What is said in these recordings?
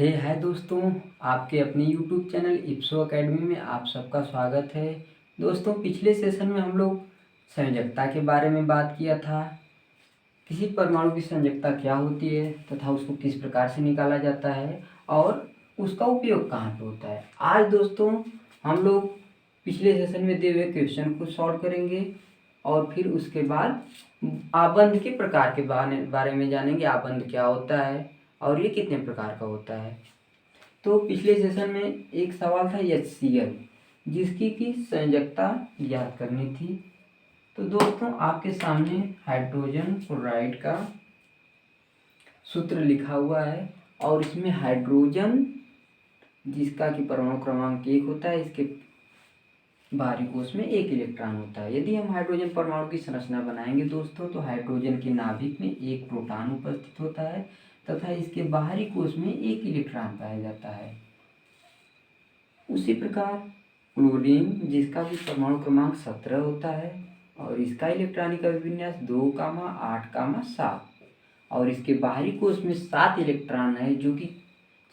हाय दोस्तों। आपके अपने यूट्यूब चैनल इप्सो एकेडमी में आप सबका स्वागत है। दोस्तों, पिछले सेशन में हम लोग संयोजकता के बारे में बात किया था। किसी परमाणु की संयोजकता क्या होती है तथा उसको किस प्रकार से निकाला जाता है और उसका उपयोग कहाँ पे होता है। आज दोस्तों हम लोग पिछले सेशन में दिए हुए क्वेश्चन को सॉल्व करेंगे और फिर उसके बाद आबंध के प्रकार के बारे में जानेंगे। आबंध क्या होता है और ये कितने प्रकार का होता है। तो पिछले सेशन में एक सवाल था HCl, जिसकी की संयोजकता याद करनी थी। तो दोस्तों आपके सामने हाइड्रोजन क्लोराइड का सूत्र लिखा हुआ है और इसमें हाइड्रोजन जिसका कि परमाणु क्रमांक 1 होता है, इसके बाहरी कोश में 1 इलेक्ट्रॉन होता है। यदि हम हाइड्रोजन परमाणु की संरचना बनाएंगे दोस्तों, तो हाइड्रोजन के नाभिक में 1 प्रोटॉन उपस्थित होता है तथा इसके बाहरी कोश में 1 इलेक्ट्रॉन पाया जाता है। उसी प्रकार क्लोरीन जिसका भी परमाणु क्रमांक 17 होता है और इसका इलेक्ट्रॉनिक अभिविन्यास 2, 8, 7 और इसके बाहरी कोश में 7 इलेक्ट्रॉन है, जो कि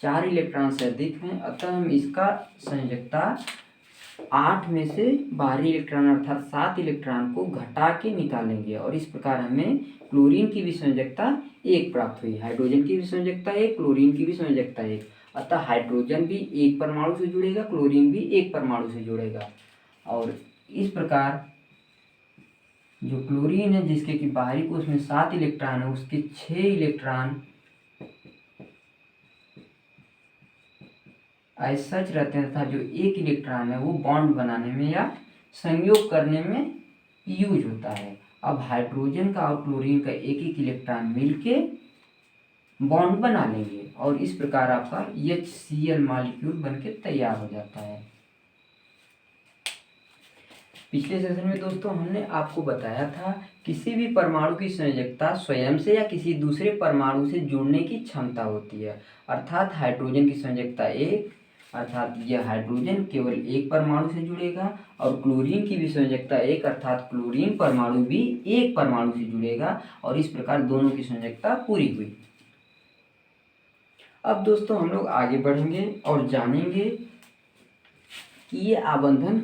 4 इलेक्ट्रॉन से अधिक हैं। अतः हम इसका संयोजकता 8 में से बाहरी इलेक्ट्रॉन अर्थात 7 इलेक्ट्रॉन को घटा के निकालेंगे और इस प्रकार हमें क्लोरीन की भी संयोजकता 1 प्राप्त हुई। हाइड्रोजन की भी संयोजकता 1, क्लोरीन की भी संयोजकता 1। अतः हाइड्रोजन भी 1 परमाणु से जुड़ेगा, क्लोरीन भी 1 परमाणु से जुड़ेगा। और इस प्रकार जो क्लोरीन है जिसके कि बाहरी कोश में 7 इलेक्ट्रॉन है, उसके 6 इलेक्ट्रॉन ऐसा रहते हैं तथा जो 1 इलेक्ट्रॉन है वो बॉन्ड बनाने में या संयोग करने में यूज होता है। अब हाइड्रोजन का और क्लोरीन का 1-1 इलेक्ट्रॉन मिलके बॉन्ड बना लेंगे और इस प्रकार आपका HCl मॉलिक्यूल बनके तैयार हो जाता है। पिछले सेशन में दोस्तों हमने आपको बताया था किसी भी परमाणु की संयोजकता स्वयं से या किसी दूसरे परमाणु से जुड़ने की क्षमता होती है। अर्थात हाइड्रोजन की संयोजकता 1, अर्थात यह हाइड्रोजन केवल 1 परमाणु से जुड़ेगा और क्लोरीन की भी संयोजकता 1, अर्थात क्लोरीन परमाणु भी 1 परमाणु से जुड़ेगा और इस प्रकार दोनों की संयोजकता पूरी हुई। अब दोस्तों हम लोग आगे बढ़ेंगे और जानेंगे कि ये आबंधन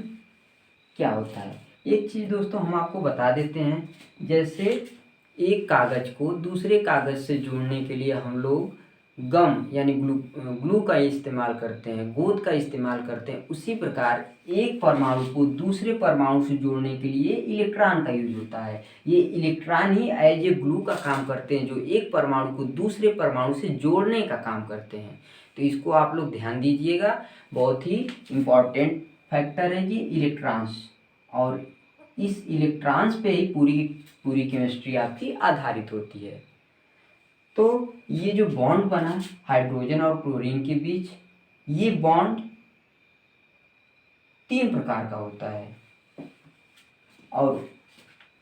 क्या होता है। एक चीज़ दोस्तों हम आपको बता देते हैं, जैसे एक कागज को दूसरे कागज से जोड़ने के लिए हम लोग गम यानी ग्लू का इस्तेमाल करते हैं, गोंद का इस्तेमाल करते हैं। उसी प्रकार एक परमाणु को दूसरे परमाणु से जोड़ने के लिए इलेक्ट्रॉन का यूज होता है। ये इलेक्ट्रॉन ही एज ए ग्लू का काम करते हैं, जो एक परमाणु को दूसरे परमाणु से जोड़ने का काम करते हैं। तो इसको आप लोग ध्यान दीजिएगा, बहुत ही इम्पॉर्टेंट फैक्टर है ये इलेक्ट्रॉन्स, और इस इलेक्ट्रॉन्स पे ही पूरी केमिस्ट्री आपकी आधारित होती है। तो ये जो बॉन्ड बना हाइड्रोजन और क्लोरीन के बीच, ये बॉन्ड 3 प्रकार का होता है और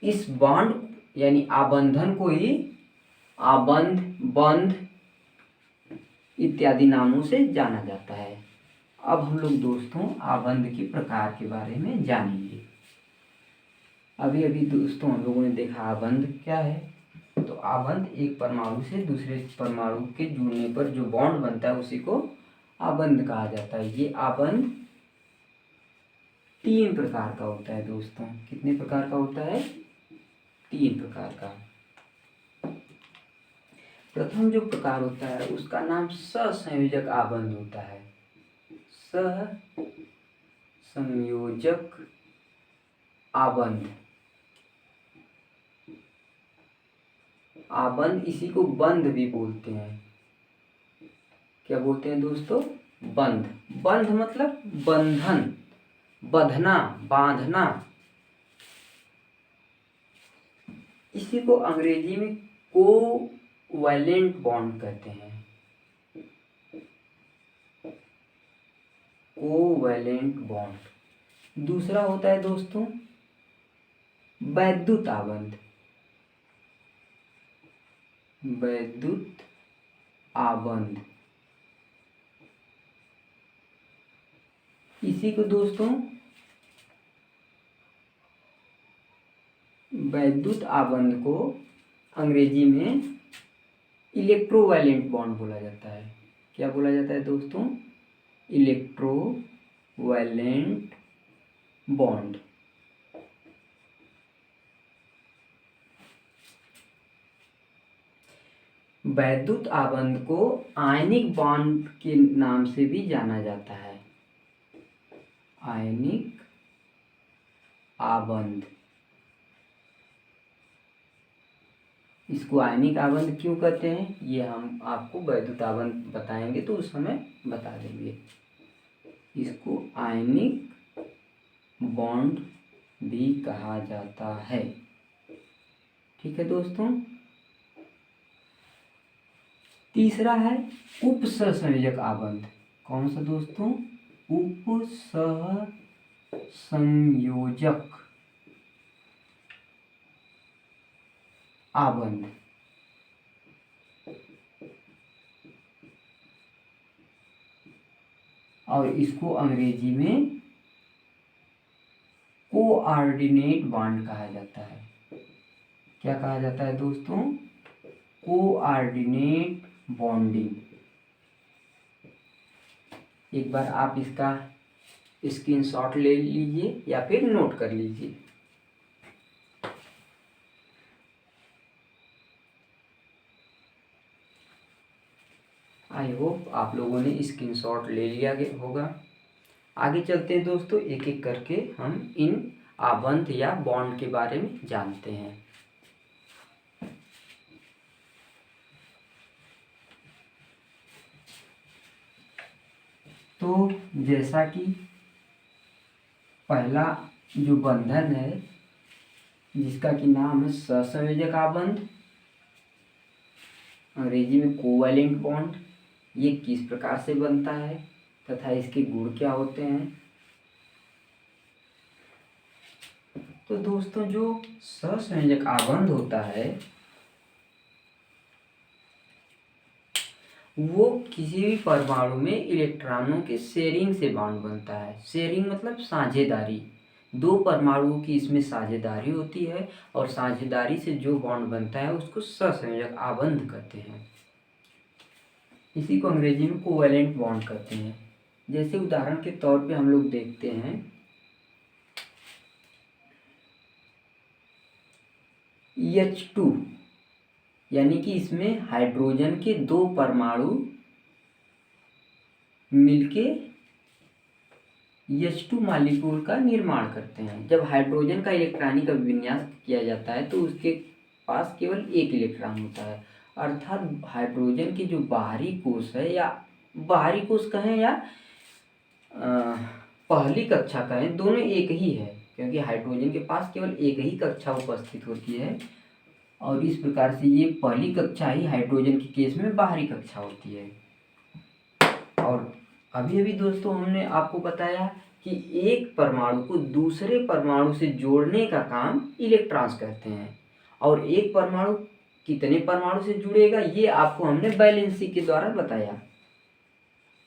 इस बॉन्ड यानी आबंधन को ही आबंध, बंध इत्यादि नामों से जाना जाता है। अब हम लोग दोस्तों आबंध के प्रकार के बारे में जानेंगे। अभी दोस्तों हम लोगों ने देखा आबंध क्या है। तो आबंध एक परमाणु से दूसरे परमाणु के जुड़ने पर जो बॉन्ड बनता है उसी को आबंध कहा जाता है। ये आबंध 3 प्रकार का होता है दोस्तों। कितने प्रकार का होता है? 3 प्रकार का। प्रथम जो प्रकार होता है उसका नाम सहसंयोजक आबंध होता है। सहसंयोजक आबंध, आबंध इसी को बंध भी बोलते हैं। क्या बोलते हैं दोस्तों? बंध। बंध मतलब बंधन, बंधना, बांधना। इसी को अंग्रेजी में कोवैलेंट बॉन्ड कहते हैं। Covalent bond. दूसरा होता है दोस्तों वैद्युत आबंध। वैद्युत आबंध, इसी को दोस्तों वैद्युत आबंध को अंग्रेजी में इलेक्ट्रोवैलेंट बॉन्ड बोला जाता है। क्या बोला जाता है दोस्तों? Electrovalent bond. वैद्युत आबंध को आयनिक बॉन्ड के नाम से भी जाना जाता है। आयनिक आबंध, इसको आयनिक आबंध क्यों कहते हैं ये हम आपको वैद्युत आबंध बताएंगे तो उस समय बता देंगे। इसको आयनिक बॉन्ड भी कहा जाता है। ठीक है दोस्तों। तीसरा है उपसहसंयोजक आबंध। कौन सा दोस्तों? उपसहसंयोजक आबंध। और इसको अंग्रेजी में कोऑर्डिनेट बॉन्ड कहा जाता है। क्या कहा जाता है दोस्तों? Coordinate bonding. एक बार आप इसका स्क्रीनशॉट ले लीजिए या फिर नोट कर लीजिए। आई होप आप लोगों ने स्क्रीनशॉट ले लिया होगा। आगे चलते हैं दोस्तों, एक एक करके हम इन आबंध या बॉन्ड के बारे में जानते हैं। तो जैसा कि पहला जो बंधन है जिसका कि नाम है सहसंयोजक आबंध, अंग्रेजी में कोवैलेंट बॉन्ड, ये किस प्रकार से बनता है तथा इसके गुण क्या होते हैं। तो दोस्तों जो सहसंयोजक आबंध होता है वो किसी भी परमाणु में इलेक्ट्रॉनों के शेयरिंग से बॉन्ड बनता है। शेयरिंग मतलब साझेदारी, दो परमाणुओं की इसमें साझेदारी होती है और साझेदारी से जो बॉन्ड बनता है उसको सहसंयोजक आबंध कहते हैं। इसी को अंग्रेजी में कोवैलेंट बॉन्ड कहते हैं। जैसे उदाहरण के तौर पे हम लोग देखते हैं H2, यानी कि इसमें हाइड्रोजन के दो परमाणु मिलके H2 मॉलिक्यूल का निर्माण करते हैं। जब हाइड्रोजन का इलेक्ट्रॉनिक विन्यास किया जाता है तो उसके पास केवल एक इलेक्ट्रॉन होता है, अर्थात हाइड्रोजन की जो बाहरी कोश है, या बाहरी कोश कहें या पहली कक्षा कहें, दोनों एक ही है, क्योंकि हाइड्रोजन के पास केवल एक ही कक्षा उपस्थित होती है। और इस प्रकार से ये पहली कक्षा ही हाइड्रोजन के केस में बाहरी कक्षा होती है। और अभी अभी दोस्तों हमने आपको बताया कि एक परमाणु को दूसरे परमाणु से जोड़ने का काम इलेक्ट्रॉन्स करते हैं, और एक परमाणु कितने परमाणु से जुड़ेगा ये आपको हमने वैलेंसी के द्वारा बताया।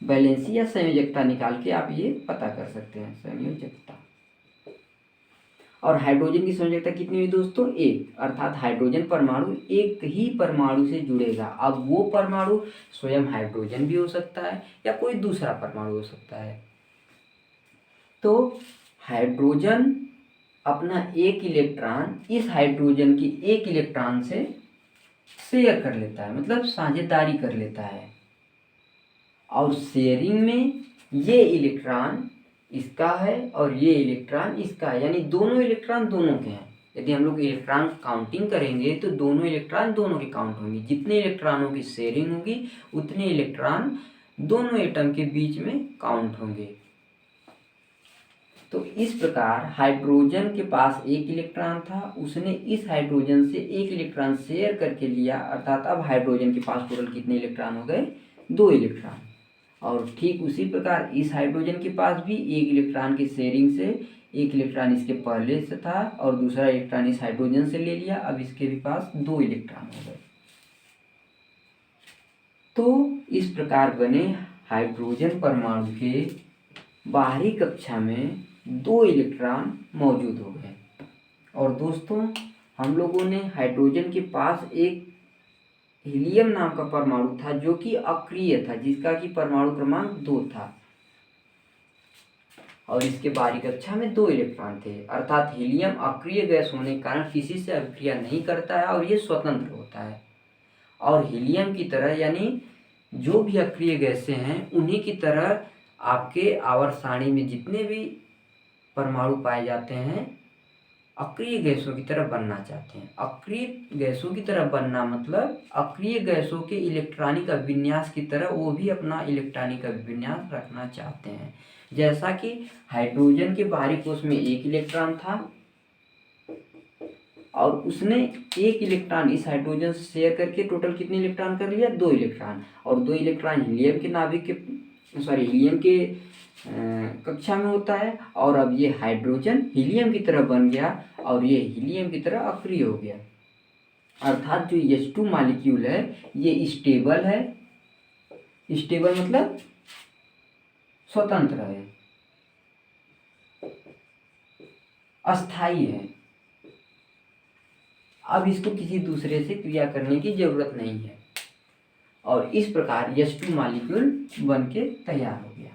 वैलेंसी या संयोजकता निकाल के आप ये पता कर सकते हैं, संयोजकता। और हाइड्रोजन की संयोजकता कितनी हुई दोस्तों? एक, अर्थात हाइड्रोजन परमाणु एक ही परमाणु से जुड़ेगा। अब वो परमाणु स्वयं हाइड्रोजन भी हो सकता है या कोई दूसरा परमाणु हो सकता है। तो हाइड्रोजन अपना एक इलेक्ट्रॉन इस हाइड्रोजन की एक इलेक्ट्रॉन से शेयर कर लेता है, मतलब साझेदारी कर लेता है। और शेयरिंग में ये इलेक्ट्रॉन इसका है और ये इलेक्ट्रॉन इसका है, यानी दोनों इलेक्ट्रॉन दोनों के हैं। यदि हम लोग इलेक्ट्रॉन काउंटिंग करेंगे तो दोनों इलेक्ट्रॉन दोनों के काउंट होंगे। जितने इलेक्ट्रॉनों की शेयरिंग होगी उतने इलेक्ट्रॉन दोनों एटम के बीच में काउंट होंगे। तो इस प्रकार हाइड्रोजन के पास एक इलेक्ट्रॉन था, उसने इस हाइड्रोजन से एक इलेक्ट्रॉन शेयर करके लिया, अर्थात अब हाइड्रोजन के पास टोटल कितने इलेक्ट्रॉन हो गए? 2 इलेक्ट्रॉन। और ठीक उसी प्रकार इस हाइड्रोजन के पास भी एक इलेक्ट्रॉन की शेयरिंग से एक इलेक्ट्रॉन इसके पहले से था और दूसरा इलेक्ट्रॉन इस हाइड्रोजन से ले लिया, अब इसके भी पास 2 इलेक्ट्रॉन हो गए। तो इस प्रकार बने हाइड्रोजन परमाणु के बाहरी कक्षा में 2 इलेक्ट्रॉन मौजूद हो गए। और दोस्तों हम लोगों ने हाइड्रोजन के पास एक हीलियम नाम का परमाणु था जो कि अक्रिय था, जिसका कि परमाणु क्रमांक 2 था और इसके बाहरी कक्षा में 2 इलेक्ट्रॉन थे। अर्थात हीलियम अक्रिय गैस होने के कारण किसी से अभिक्रिया नहीं करता है और ये स्वतंत्र होता है। और हीलियम की तरह यानी जो भी अक्रिय गैसें हैं उन्हीं की तरह आपके आवर्त सारणी में जितने भी परमाणु पाए जाते हैं अक्रिय गैसों की तरह बनना चाहते हैं। अक्रिय गैसों की तरह बनना मतलब अक्रिय गैसों के इलेक्ट्रॉनिक अभिविन्यास की तरह वो भी अपना इलेक्ट्रॉनिक अभिविन्यास रखना चाहते हैं। जैसा कि हाइड्रोजन के बाहरी कोश में 1 इलेक्ट्रॉन था और उसने 1 इलेक्ट्रॉन इस हाइड्रोजन से शेयर करके टोटल कितने इलेक्ट्रॉन कर लिया, 2 इलेक्ट्रॉन, और 2 इलेक्ट्रॉन हीलियम के नाभिक के हीलियम के कक्षा में होता है। और अब ये हाइड्रोजन हीलियम की तरह बन गया और ये हीलियम की तरह अक्रिय हो गया। अर्थात जो H2 मॉलिक्यूल है ये स्टेबल है। स्टेबल मतलब स्वतंत्र है, अस्थाई है। अब इसको किसी दूसरे से क्रिया करने की जरूरत नहीं है और इस प्रकार H2 मॉलिक्यूल बन के तैयार हो गया।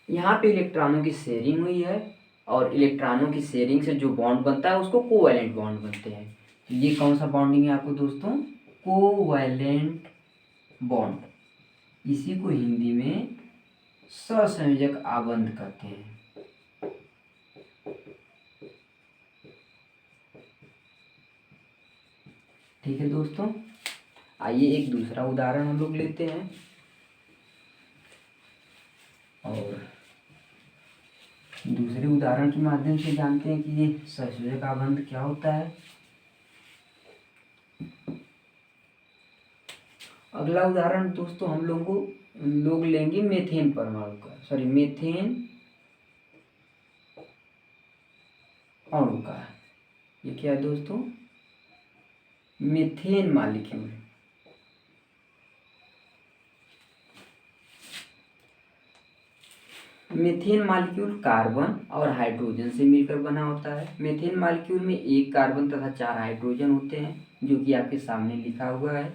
यहाँ पे इलेक्ट्रॉनों की शेयरिंग हुई है और इलेक्ट्रॉनों की शेयरिंग से जो बॉन्ड बनता है उसको कोवैलेंट बॉन्ड बनते हैं। तो ये कौन सा बॉन्डिंग है आपको दोस्तों, कोवैलेंट बॉन्ड। इसी को हिंदी में सहसंयोजक आबंध कहते हैं। ठीक है दोस्तों, आइए एक दूसरा उदाहरण हम लोग लेते हैं और दूसरे उदाहरण के माध्यम से जानते हैं कि ये सहसंयोजक आबंध क्या होता है। अगला उदाहरण दोस्तों हम लोग लेंगे मीथेन परमाणु का, मीथेन अणु का। ये क्या है दोस्तों, methane molecule. Methane molecule carbon और हाइड्रोजन से मिलकर बना होता है। मीथेन मॉलिक्यूल में 1 कार्बन तथा 4 हाइड्रोजन होते हैं जो कि आपके सामने लिखा हुआ है।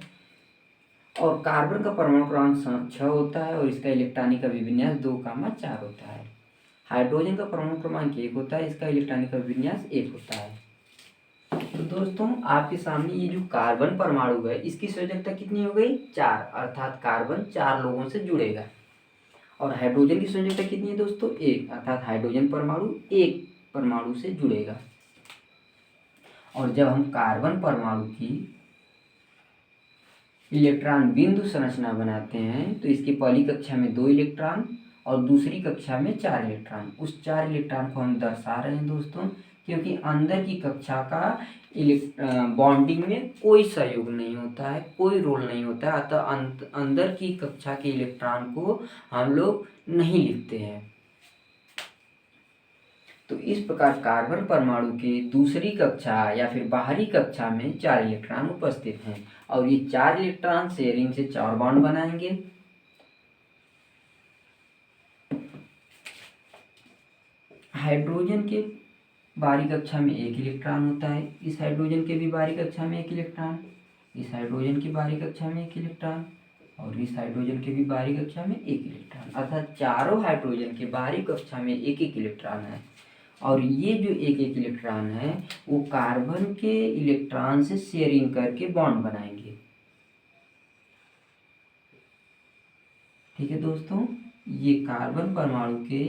और कार्बन का परमाणु क्रमांक 6 होता है और इसका इलेक्ट्रॉनिक अभिविन्यास 2,4 होता है। हाइड्रोजन का परमाणु क्रमांक 1 होता है, इसका इलेक्ट्रॉनिक अभिविन्यास 1 होता है। तो दोस्तों आपके सामने ये जो कार्बन परमाणु है इसकी संयोजकता कितनी हो गई, 4, अर्थात कार्बन 4 लोगों से जुड़ेगा। और हाइड्रोजन की संयोजकता कितनी है दोस्तों, 1, अर्थात हाइड्रोजन परमाणु 1 परमाणु से जुड़ेगा। और जब हम कार्बन परमाणु की इलेक्ट्रॉन बिंदु संरचना बनाते हैं तो इसकी पहली कक्षा में 2 इलेक्ट्रॉन और दूसरी कक्षा में 4 इलेक्ट्रॉन। उस 4 इलेक्ट्रॉन को हम दर्शा रहे हैं दोस्तों क्योंकि अंदर की कक्षा का बॉन्डिंग में कोई सहयोग नहीं होता है, कोई रोल नहीं होता है, अतः अंदर की कक्षा के इलेक्ट्रॉन को हम लोग नहीं लिखते हैं। तो इस प्रकार कार्बन परमाणु की दूसरी कक्षा या फिर बाहरी कक्षा में 4 इलेक्ट्रॉन उपस्थित हैं और ये 4 इलेक्ट्रॉन शेयरिंग से 4 बॉन्ड बनाएंगे। हाइड्रोजन के बाहरी कक्षा में 1 इलेक्ट्रॉन होता है, इस हाइड्रोजन के भी बाहरी कक्षा में 1 इलेक्ट्रॉन, इस हाइड्रोजन की बाहरी कक्षा में 1 इलेक्ट्रॉन और इस हाइड्रोजन के भी बाहरी कक्षा में 1 इलेक्ट्रॉन, अर्थात चारों हाइड्रोजन के बाहरी कक्षा में 1-1 इलेक्ट्रॉन है। और ये जो 1-1 इलेक्ट्रॉन है वो कार्बन के इलेक्ट्रॉन से शेयरिंग करके बॉन्ड बनाएंगे। ठीक है दोस्तों, ये कार्बन परमाणु के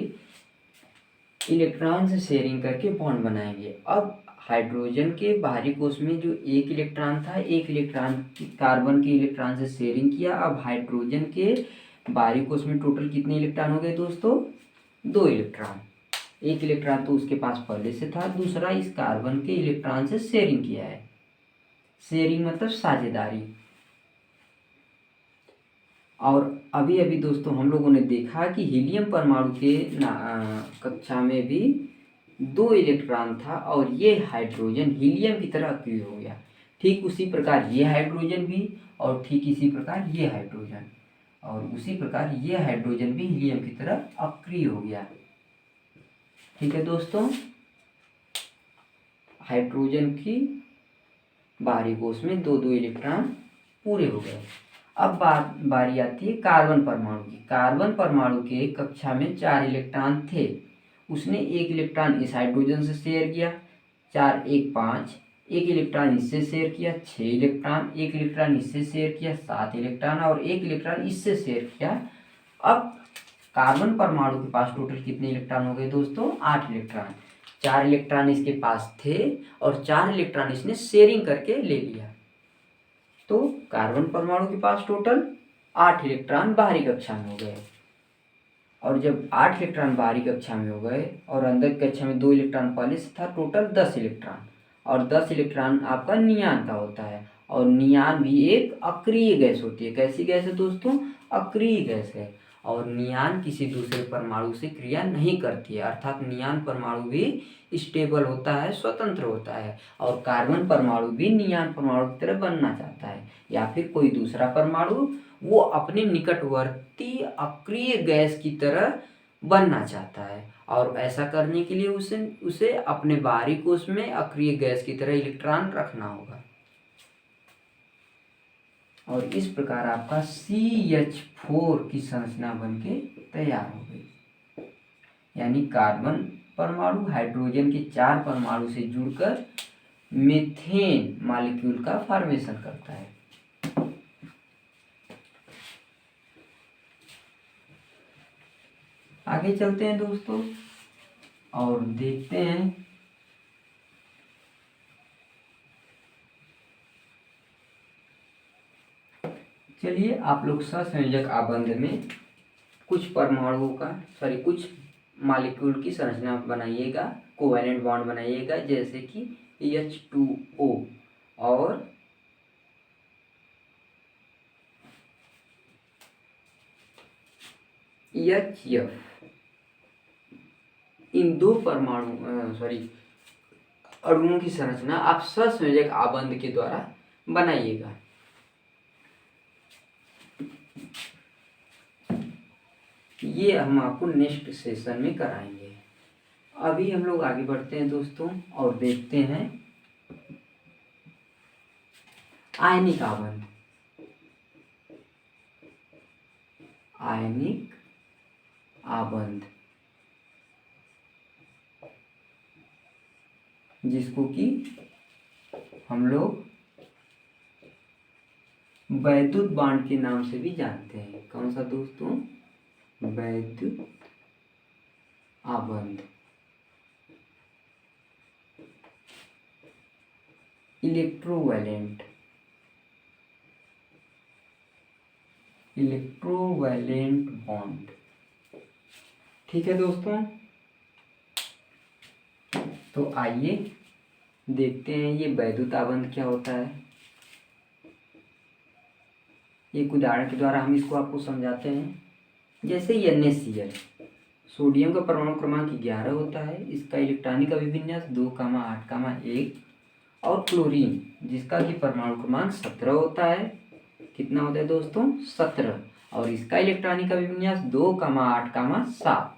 इलेक्ट्रॉन से शेयरिंग करके बॉन्ड बनाएंगे। अब हाइड्रोजन के बाहरी कोश में जो 1 इलेक्ट्रॉन था, 1 इलेक्ट्रॉन कार्बन के इलेक्ट्रॉन से शेयरिंग किया। अब हाइड्रोजन के बाहरी कोश में टोटल कितने इलेक्ट्रॉन हो गए दोस्तों, 2 इलेक्ट्रॉन। 1 इलेक्ट्रॉन तो उसके पास पहले से था, दूसरा इस कार्बन के इलेक्ट्रॉन से शेयरिंग किया है। शेयरिंग मतलब साझेदारी। और अभी अभी दोस्तों हम लोगों ने देखा कि हीलियम परमाणु के कक्षा में भी 2 इलेक्ट्रॉन था और ये हाइड्रोजन हीलियम की तरह अक्रिय हो गया। ठीक उसी प्रकार ये हाइड्रोजन भी और ठीक इसी प्रकार ये हाइड्रोजन और उसी प्रकार ये हाइड्रोजन भी हीलियम की तरह अक्रिय हो गया। ठीक है दोस्तों, हाइड्रोजन की बाहरी कोष में 2-2 इलेक्ट्रॉन पूरे हो गए। अब बारी आती है कार्बन परमाणु की। कार्बन परमाणु के कक्षा में 4 इलेक्ट्रॉन थे, उसने 1 इलेक्ट्रॉन इस हाइड्रोजन से शेयर किया, 4 1 5, 1 इलेक्ट्रॉन इससे शेयर किया 6 इलेक्ट्रॉन, 1 इलेक्ट्रॉन इससे शेयर किया 7 इलेक्ट्रॉन और 1 इलेक्ट्रॉन इससे शेयर किया। अब कार्बन परमाणु के पास टोटल कितने इलेक्ट्रॉन हो गए दोस्तों? 8 इलेक्ट्रॉन। 4 इलेक्ट्रॉन इसके पास थे और 4 इलेक्ट्रॉन इसने शेयरिंग करके ले लिया। तो कार्बन परमाणु के पास टोटल 8 इलेक्ट्रॉन बाहरी कक्षा में हो गए। और जब 8 इलेक्ट्रॉन बाहरी कक्षा में हो गए और अंदर कक्षा में 2 इलेक्ट्रॉन पहले से था, टोटल 10 इलेक्ट्रॉन। और 10 इलेक्ट्रॉन आपका नियान का होता है। और नियान भी एक अक्रिय गैस होती है। कैसी गैस है दोस्तों? अक्रिय गैस है। और नियान किसी दूसरे परमाणु से क्रिया नहीं करती है, अर्थात नियान परमाणु भी स्टेबल होता है, स्वतंत्र होता है। और कार्बन परमाणु भी नियान परमाणु की तरह बनना चाहता है, या फिर कोई दूसरा परमाणु वो अपने निकटवर्ती अक्रिय गैस की तरह बनना चाहता है। और ऐसा करने के लिए उसे अपने बाहरी कोष में अक्रिय गैस की तरह इलेक्ट्रॉन रखना होगा। और इस प्रकार आपका CH4 की संरचना बनके तैयार हो गई। यानी कार्बन परमाणु हाइड्रोजन के 4 परमाणु से जुड़कर मीथेन मॉलिक्यूल का फॉर्मेशन करता है। आगे चलते हैं दोस्तों और देखते हैं चलिए आप लोग सहसंयोजक आबंध में कुछ परमाणुओं का कुछ मॉलिक्यूल की संरचना बनाइएगा, कोवैलेंट बॉन्ड बनाइएगा, जैसे कि H2O और HF। इन दो अणुओं की संरचना आप सहसंयोजक आबंध के द्वारा बनाइएगा। ये हम आपको नेक्स्ट सेशन में कराएंगे। अभी हम लोग आगे बढ़ते हैं दोस्तों और देखते हैं आयनिक आबंध। आयनिक आबंध जिसको कि हम लोग वैद्युत बांड के नाम से भी जानते हैं। कौन सा दोस्तों? वैद्युत आबंध। Electrovalent bond. ठीक है दोस्तों, तो आइए देखते हैं ये वैद्युत आबंध क्या होता है। एक उदाहरण के द्वारा हम इसको आपको समझाते हैं। जैसे NaCl, सोडियम का परमाणु क्रमांक 11 होता है, इसका इलेक्ट्रॉनिक अभिविन्यास 2,8,1। और क्लोरीन जिसका कि परमाणु क्रमांक 17 होता है। कितना होता है दोस्तों? 17। और इसका इलेक्ट्रॉनिक अभिविन्यास 2,8,7।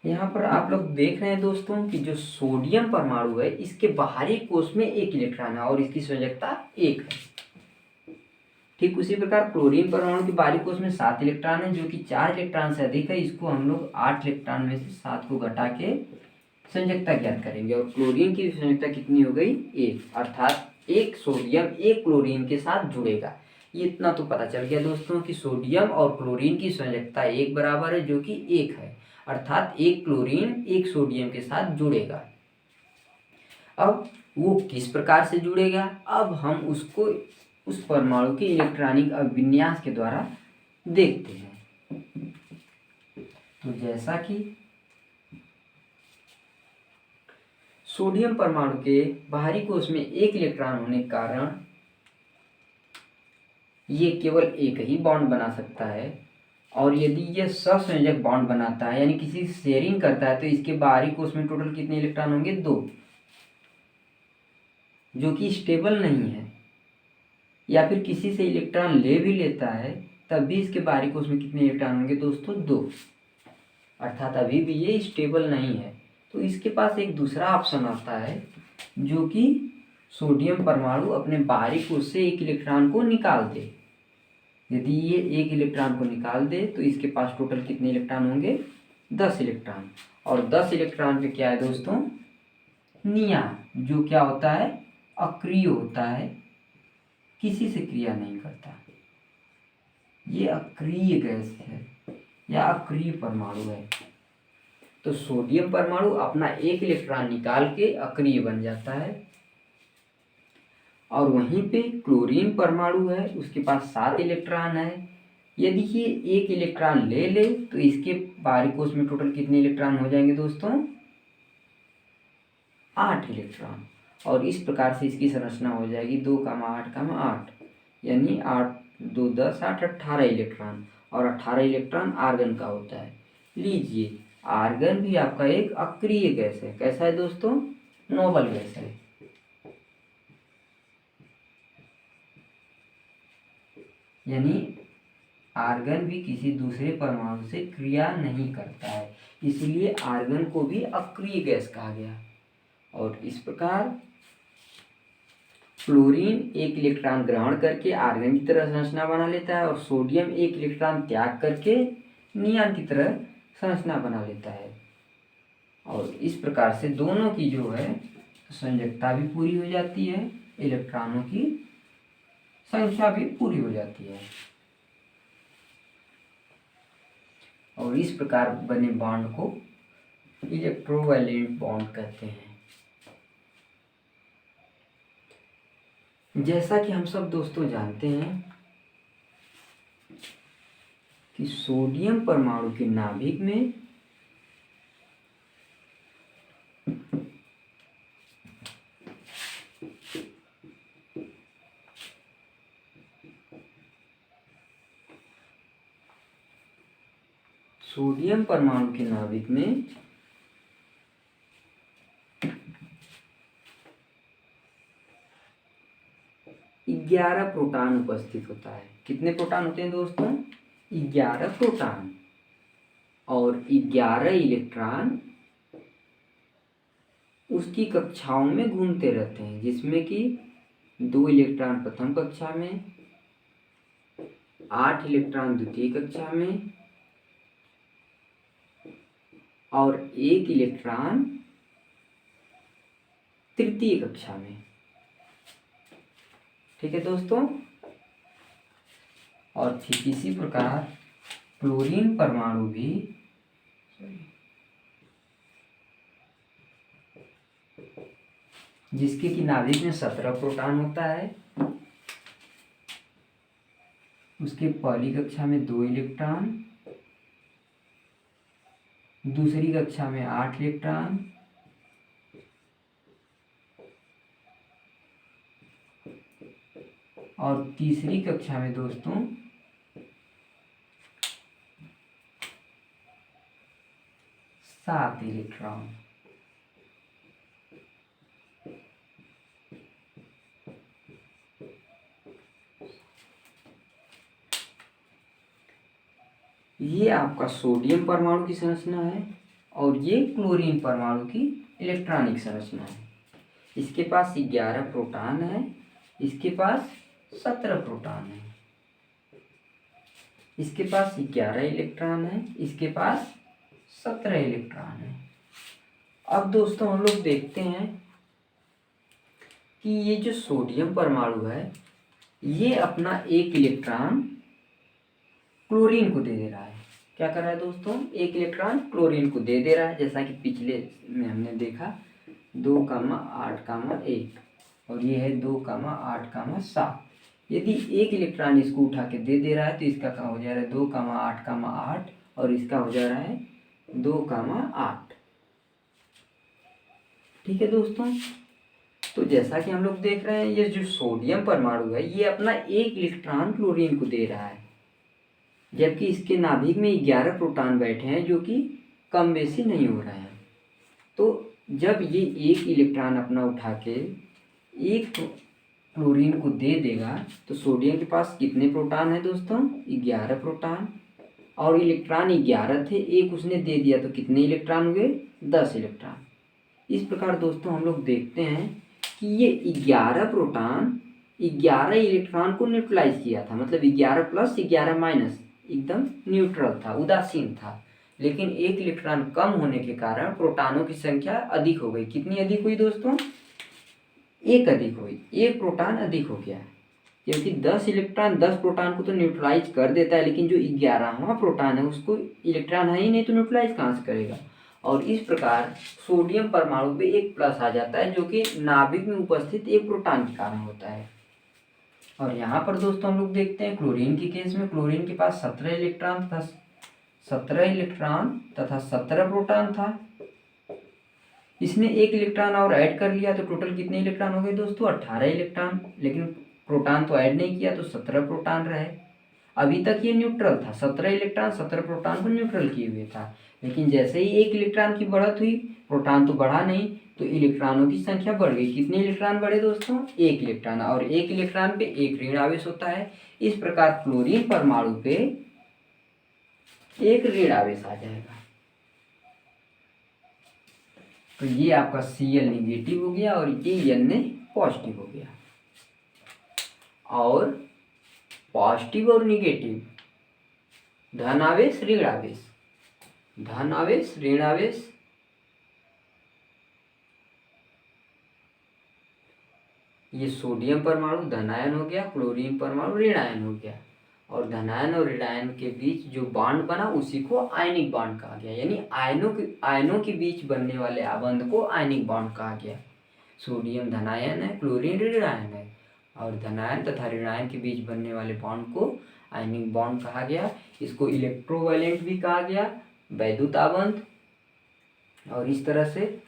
यहाँ पर आप लोग देख रहे हैं दोस्तों कि जो सोडियम परमाणु है इसके बाहरी कोष में 1 इलेक्ट्रॉन है और इसकी संयोजकता 1 है। ठीक उसी प्रकार क्लोरीन परमाणु के बाहरी कोष में 7 इलेक्ट्रॉन है, जो कि 4 इलेक्ट्रॉन से अधिक है। इसको हम लोग 8 इलेक्ट्रॉन में से 7 को घटा के संयोजकता ज्ञात करेंगे। और क्लोरीन की संयोजकता कितनी हो गई? 1, अर्थात 1 सोडियम 1 क्लोरीन के साथ जुड़ेगा। ये इतना तो पता चल गया दोस्तों कि सोडियम और क्लोरीन की संयोजकता 1 बराबर है, जो कि 1 है, अर्थात 1 क्लोरीन 1 सोडियम के साथ जुड़ेगा। अब वो किस प्रकार से जुड़ेगा? अब हम उसको उस परमाणु के इलेक्ट्रॉनिक अभिविन्यास के द्वारा देखते हैं। तो जैसा कि सोडियम परमाणु के बाहरी कोष में 1 इलेक्ट्रॉन होने के कारण ये केवल एक ही बॉन्ड बना सकता है। और यदि यह सहसंयोजक बॉन्ड बनाता है यानी किसी शेयरिंग करता है, तो इसके बाहरी कोष में टोटल कितने इलेक्ट्रॉन होंगे? 2, जो कि स्टेबल नहीं है। या फिर किसी से इलेक्ट्रॉन ले भी लेता है तब भी इसके बाहरी कोष में कितने इलेक्ट्रॉन होंगे दोस्तों? 2, अर्थात अभी भी ये स्टेबल नहीं है। तो इसके पास एक दूसरा ऑप्शन आता है जो कि सोडियम परमाणु अपने बाहरी कोश से एक इलेक्ट्रॉन को निकाल दे। यदि ये एक इलेक्ट्रॉन को निकाल दे तो इसके पास टोटल कितने इलेक्ट्रॉन होंगे? 10 इलेक्ट्रॉन। और 10 इलेक्ट्रॉन पे क्या है दोस्तों? नियॉन, जो क्या होता है? अक्रिय होता है, किसी से क्रिया नहीं करता। ये अक्रिय गैस है या अक्रिय परमाणु है। तो सोडियम परमाणु अपना एक इलेक्ट्रॉन निकाल के अक्रिय बन जाता है। और वहीं पे क्लोरीन परमाणु है, उसके पास 7 इलेक्ट्रॉन है। यदि ये एक इलेक्ट्रॉन ले ले तो इसके बाहरी कोश में टोटल कितने इलेक्ट्रॉन हो जाएंगे दोस्तों? 8 इलेक्ट्रॉन। और इस प्रकार से इसकी संरचना हो जाएगी 2,8,8, यानी 8 2 10 8 18 इलेक्ट्रॉन। और 18 इलेक्ट्रॉन आर्गन का होता है। लीजिए, आर्गन भी आपका एक अक्रिय गैस है। कैसा है दोस्तों? नोबल गैस है। यानी आर्गन भी किसी दूसरे परमाणु से क्रिया नहीं करता है, इसलिए आर्गन को भी अक्रिय गैस कहा गया। और इस प्रकार क्लोरीन एक इलेक्ट्रॉन ग्रहण करके आर्गन की तरह संरचना बना लेता है और सोडियम एक इलेक्ट्रॉन त्याग करके नियॉन की तरह संरचना बना लेता है। और इस प्रकार से दोनों की जो है संयोजकता भी पूरी हो जाती है, इलेक्ट्रॉनों की संख्या भी पूरी हो जाती है। और इस प्रकार बने बॉन्ड को इलेक्ट्रोवैलेंट बॉन्ड कहते हैं। जैसा कि हम सब दोस्तों जानते हैं कि सोडियम परमाणु के नाभिक में सोडियम परमाणु के नाभिक में 11 प्रोटॉन उपस्थित होता है। कितने प्रोटॉन होते हैं दोस्तों? 11 प्रोटॉन। और 11 इलेक्ट्रॉन उसकी कक्षाओं में घूमते रहते हैं, जिसमें कि 2 इलेक्ट्रॉन प्रथम कक्षा में, 8 इलेक्ट्रॉन द्वितीय कक्षा में और 1 इलेक्ट्रॉन तृतीय कक्षा में। ठीक है दोस्तों। और ठीक इसी प्रकार क्लोरीन परमाणु भी जिसके कि नाभिक में 17 प्रोटॉन होता है, उसके पहली कक्षा में 2 इलेक्ट्रॉन, दूसरी कक्षा में 8 इलेक्ट्रॉन और तीसरी कक्षा में दोस्तों 7 इलेक्ट्रॉन। ये आपका सोडियम परमाणु की संरचना है और ये क्लोरीन परमाणु की इलेक्ट्रॉनिक संरचना है। इसके पास 11 प्रोटॉन है, इसके पास 17 प्रोटॉन है। इसके पास 11 इलेक्ट्रॉन है, इसके पास 17 इलेक्ट्रॉन है। अब दोस्तों हम लोग देखते हैं कि ये जो सोडियम परमाणु है ये अपना एक इलेक्ट्रॉन क्लोरीन को दे रहा है। क्या कर रहा है दोस्तों? एक इलेक्ट्रॉन क्लोरीन को दे रहा है, जैसा कि पिछले में हमने देखा 2,8,1 और ये है 2,8,7। यदि एक इलेक्ट्रॉन इसको उठा के दे रहा है तो इसका क्या हो जा रहा है? 2,8,8 और इसका हो जा रहा है 2,8। ठीक है दोस्तों। तो जैसा कि हम लोग देख रहे हैं ये जो सोडियम परमाणु है ये अपना एक इलेक्ट्रॉन क्लोरीन को दे रहा है, जबकि इसके नाभिक में 11 प्रोटॉन बैठे हैं जो कि कम बेसी नहीं हो रहे हैं। तो जब ये एक इलेक्ट्रॉन अपना उठा के एक क्लोरीन को दे देगा तो सोडियम के पास कितने प्रोटॉन है दोस्तों? 11 प्रोटॉन। और इलेक्ट्रॉन 11 थे, एक उसने दे दिया तो कितने इलेक्ट्रॉन हुए? 10 इलेक्ट्रॉन। इस प्रकार दोस्तों हम लोग देखते हैं कि ये 11 प्रोटॉन 11 इलेक्ट्रॉन को न्यूट्रलाइज किया था, मतलब 11 प्लस 11 माइनस एकदम न्यूट्रल था, उदासीन था। लेकिन एक इलेक्ट्रॉन कम होने के कारण प्रोटॉनों की संख्या अधिक हो गई। कितनी अधिक हुई दोस्तों? एक अधिक हुई, एक प्रोटॉन अधिक हो गया। क्योंकि 10 इलेक्ट्रॉन 10 प्रोटॉन को तो न्यूट्रलाइज कर देता है, लेकिन जो 11वां प्रोटॉन है उसको इलेक्ट्रॉन है ही नहीं, तो न्यूट्रलाइज कहाँ से करेगा। और इस प्रकार सोडियम परमाणु पे एक प्लस आ जाता है, जो कि नाभिक में उपस्थित एक प्रोटॉन के कारण होता है। और यहाँ पर दोस्तों हम लोग देखते हैं क्लोरीन के केस में, क्लोरीन के पास 17 इलेक्ट्रॉन था, 17 इलेक्ट्रॉन तथा 17 प्रोटॉन था। इसने एक इलेक्ट्रॉन और ऐड कर लिया तो टोटल कितने इलेक्ट्रॉन हो गए दोस्तों? 18 इलेक्ट्रॉन। लेकिन प्रोटॉन तो ऐड नहीं किया तो 17 प्रोटॉन रहे। अभी तक ये न्यूट्रल था, 17 इलेक्ट्रॉन 17 प्रोटॉन को न्यूट्रल किए हुए था। लेकिन जैसे ही एक इलेक्ट्रॉन की बढ़त हुई, प्रोटॉन तो बढ़ा नहीं, तो इलेक्ट्रॉनों की संख्या बढ़ गई। कितने इलेक्ट्रॉन बढ़े दोस्तों? एक इलेक्ट्रॉन। और एक इलेक्ट्रॉन पे एक ऋण आवेश होता है। इस प्रकार क्लोरीन परमाणु पे एक ऋण आवेश आ जाएगा। तो ये आपका Cl निगेटिव हो गया और ये Na पॉजिटिव हो गया। और पॉजिटिव और निगेटिव, धन आवेश ऋण आवेश, धन आवेश ऋण आवेश, ये सोडियम परमाणु धनायन हो गया, क्लोरीन परमाणु ऋणायन हो गया। और धनायन और ऋणायन के बीच जो बॉन्ड बना उसी को आयनिक बॉन्ड कहा गया, यानी आयनों के बीच बनने वाले आबंध को आयनिक बॉन्ड कहा गया। सोडियम धनायन है, क्लोरीन ऋणायन है, और धनायन तथा ऋणायन के बीच बनने वाले बॉन्ड को आयनिक बॉन्ड कहा गया। इसको इलेक्ट्रोवैलेंट भी कहा गया, वैद्युत आबंध। और इस तरह से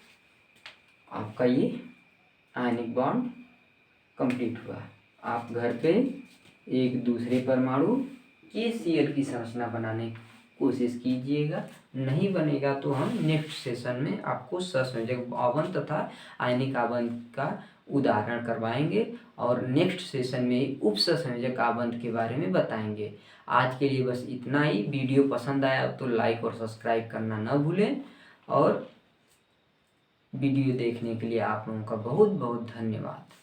आपका ये आयनिक बॉन्ड कंप्लीट हुआ। आप घर पे एक दूसरे परमाणु के Cl की संरचना बनाने की कोशिश कीजिएगा। नहीं बनेगा तो हम नेक्स्ट सेशन में आपको सहसंयोजक आबंध तथा आयनिक आबंध का उदाहरण करवाएंगे, और नेक्स्ट सेशन में उप सहसंयोजक आबंध के बारे में बताएंगे। आज के लिए बस इतना ही। वीडियो पसंद आया तो लाइक और सब्सक्राइब करना न भूलें, और वीडियो देखने के लिए आप लोगों का बहुत बहुत धन्यवाद।